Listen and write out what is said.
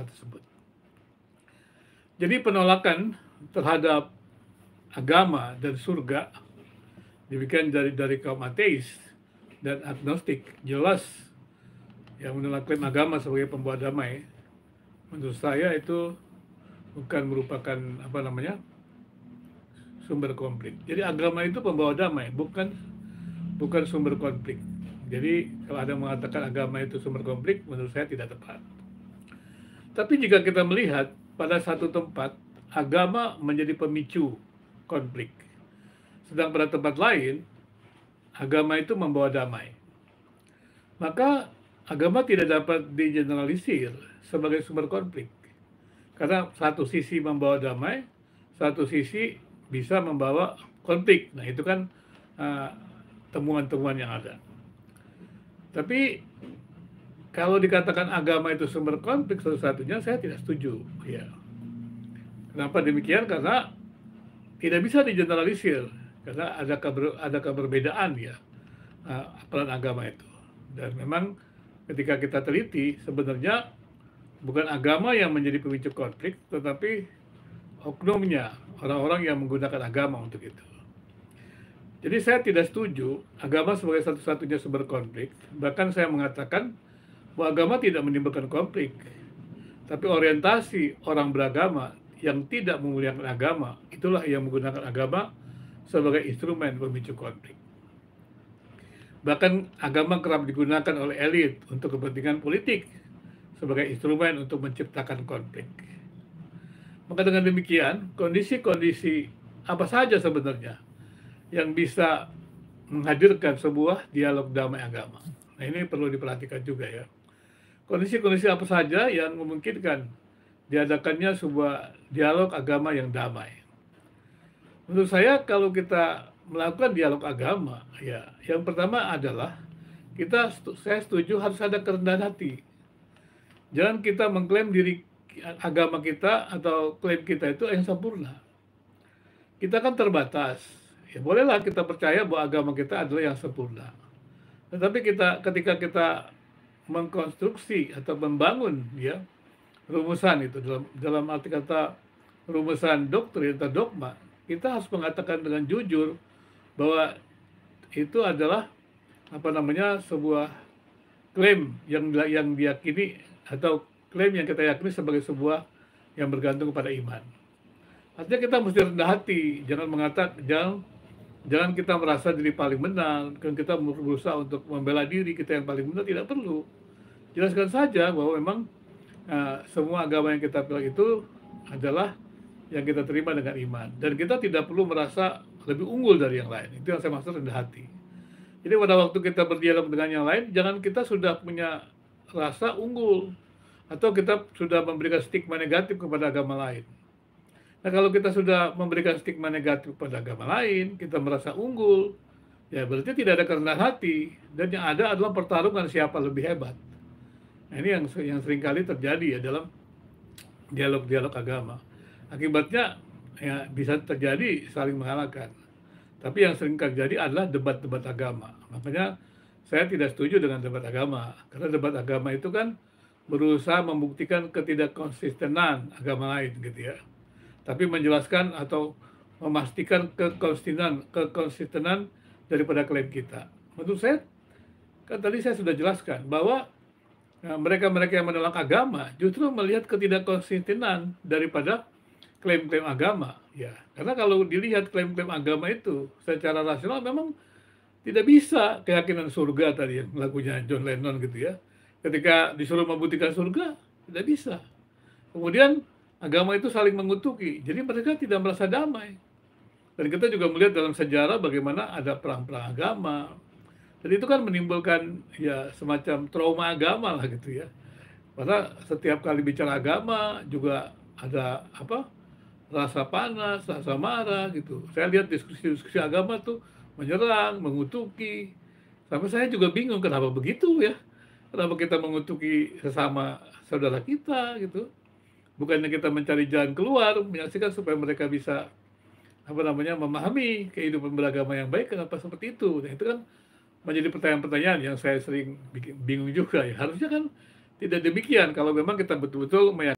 hal tersebut. Jadi penolakan terhadap agama dan surga demikian dari kaum ateis dan agnostik jelas yang menolak klaim agama sebagai pembawa damai. Menurut saya itu bukan merupakan sumber konflik. Jadi agama itu pembawa damai, bukan sumber konflik. Jadi kalau ada yang mengatakan agama itu sumber konflik, menurut saya tidak tepat. Tapi jika kita melihat pada satu tempat, agama menjadi pemicu konflik. Sedang pada tempat lain, agama itu membawa damai. Maka agama tidak dapat digeneralisir sebagai sumber konflik. Karena satu sisi membawa damai, satu sisi bisa membawa konflik. Nah, itu kan temuan-temuan yang ada. Tapi kalau dikatakan agama itu sumber konflik satu-satunya, saya tidak setuju. Ya. Kenapa demikian? Karena tidak bisa digeneralisir. Karena ada keberbedaan ya peran agama itu. Dan memang ketika kita teliti, sebenarnya bukan agama yang menjadi pemicu konflik, tetapi oknumnya, orang-orang yang menggunakan agama untuk itu. Jadi saya tidak setuju agama sebagai satu-satunya sumber konflik. Bahkan saya mengatakan bahwa agama tidak menimbulkan konflik. Tapi orientasi orang beragama yang tidak memuliakan agama, itulah yang menggunakan agama sebagai instrumen pemicu konflik. Bahkan agama kerap digunakan oleh elit untuk kepentingan politik sebagai instrumen untuk menciptakan konflik. Maka dengan demikian, kondisi-kondisi apa saja sebenarnya yang bisa menghadirkan sebuah dialog damai agama. Nah, ini perlu diperhatikan juga ya. Kondisi-kondisi apa saja yang memungkinkan diadakannya sebuah dialog agama yang damai. Menurut saya kalau kita melakukan dialog agama, ya, yang pertama adalah saya setuju harus ada kerendahan hati. Jangan kita mengklaim diri agama kita atau klaim kita itu yang sempurna. Kita kan terbatas. Ya bolehlah kita percaya bahwa agama kita adalah yang sempurna. Tetapi ketika kita mengkonstruksi atau membangun ya rumusan itu dalam arti kata rumusan doktrin atau dogma, kita harus mengatakan dengan jujur bahwa itu adalah sebuah klaim yang diyakini atau klaim yang kita yakini sebagai sebuah yang bergantung kepada iman. Artinya kita mesti rendah hati, jangan kita merasa diri paling benar, kan kita berusaha untuk membela diri kita yang paling benar, tidak perlu. Jelaskan saja bahwa memang semua agama yang kita pilih itu adalah yang kita terima dengan iman. Dan kita tidak perlu merasa lebih unggul dari yang lain. Itu yang saya maksud rendah hati. Jadi pada waktu kita berdialog dengan yang lain, jangan kita sudah punya rasa unggul. Atau kita sudah memberikan stigma negatif kepada agama lain. Nah, kalau kita sudah memberikan stigma negatif pada agama lain, kita merasa unggul, ya berarti tidak ada kerendahan hati, dan yang ada adalah pertarungan siapa lebih hebat. Nah, ini yang seringkali terjadi ya dalam dialog-dialog agama. Akibatnya ya bisa terjadi saling mengalahkan. Tapi yang sering terjadi adalah debat-debat agama. Makanya saya tidak setuju dengan debat agama, karena debat agama itu kan berusaha membuktikan ketidakkonsistenan agama lain gitu ya. Tapi menjelaskan atau memastikan kekonsistenan daripada klaim kita. Menurut saya, kan tadi saya sudah jelaskan bahwa mereka-mereka yang menolak agama justru melihat ketidakkonsistenan daripada klaim-klaim agama. Ya, karena kalau dilihat klaim-klaim agama itu secara rasional memang tidak bisa keyakinan surga tadi yang lagunya John Lennon gitu ya. Ketika disuruh membuktikan surga, tidak bisa. Kemudian agama itu saling mengutuki, jadi mereka tidak merasa damai. Dan kita juga melihat dalam sejarah bagaimana ada perang-perang agama. Dan itu kan menimbulkan ya semacam trauma agama lah gitu ya. Karena setiap kali bicara agama juga ada rasa panas, rasa marah gitu. Saya lihat diskusi-diskusi agama tuh menyerang, mengutuki. Sampai saya juga bingung kenapa begitu ya. Kenapa kita mengutuki sesama saudara kita gitu. Bukannya kita mencari jalan keluar, menyaksikan supaya mereka bisa memahami kehidupan beragama yang baik, kenapa seperti itu? Nah, itu kan menjadi pertanyaan-pertanyaan yang saya sering bingung juga ya. Harusnya kan tidak demikian kalau memang kita betul-betul